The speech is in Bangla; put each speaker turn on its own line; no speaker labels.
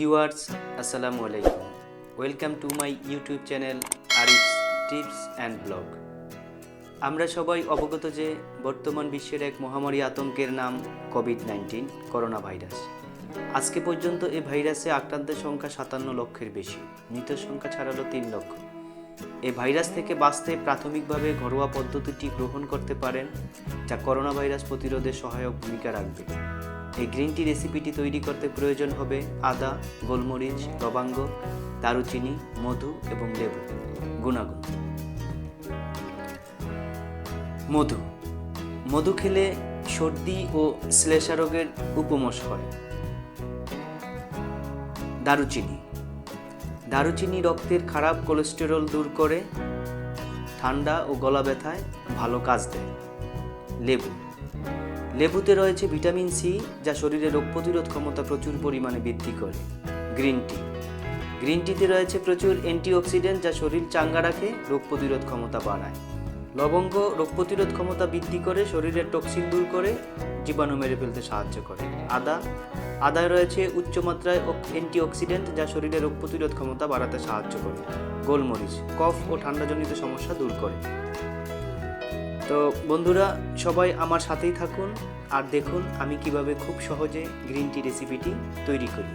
ভিউয়ার্স আসসালামু আলাইকুম। Welcome to my YouTube channel Arif tips and blog. আমরা সবাই অবগত যে বর্তমান বিশ্বের এক মহামারী আতঙ্কের নাম কোভিড-19 করোনা ভাইরাস। আজকে পর্যন্ত এই ভাইরাসে আক্রান্তের সংখ্যা 57 লক্ষের বেশি, মৃতের সংখ্যা ছাড়ালো 3 লক্ষ। এই ভাইরাস থেকে বাঁচতে প্রাথমিকভাবে ঘরোয়া পদ্ধতিটি গ্রহণ করতে পারেন, যা করোনা ভাইরাস প্রতিরোধে সহায়ক ভূমিকা রাখবে। এই গ্রিন টি রেসিপিটি তৈরি করতে প্রয়োজন হবে আদা, গোলমরিচ, লবঙ্গ, দারুচিনি, মধু এবং লেবু। গুণাগুণ: মধু মধু খেলে সর্দি ও শ্লেষা রোগের উপশম হয়। দারুচিনি রক্তের খারাপ কোলেস্টেরল দূর করে, ঠান্ডা ও গলা ব্যথায় ভালো কাজ দেয়। লেবুতে রয়েছে ভিটামিন সি, যা শরীরে রোগ প্রতিরোধ ক্ষমতা প্রচুর পরিমাণে বৃদ্ধি করে। গ্রিন টিতে রয়েছে প্রচুর অ্যান্টিঅক্সিডেন্ট, যা শরীর চাঙ্গা রাখে, রোগ প্রতিরোধ ক্ষমতা বাড়ায়। লবঙ্গ রোগ প্রতিরোধ ক্ষমতা বৃদ্ধি করে, শরীরের টক্সিন দূর করে, জীবাণু মেরে ফেলতে সাহায্য করে। আদায় রয়েছে উচ্চমাত্রায় অ্যান্টিঅক্সিডেন্ট, যা শরীরের রোগ প্রতিরোধ ক্ষমতা বাড়াতে সাহায্য করে। গোলমরিচ কফ ও ঠান্ডাজনিত সমস্যা দূর করে। তো বন্ধুরা, সবাই আমার সাথেই থাকুন আর দেখুন আমি কিভাবে খুব সহজে গ্রিন টি রেসিপিটি তৈরি করি।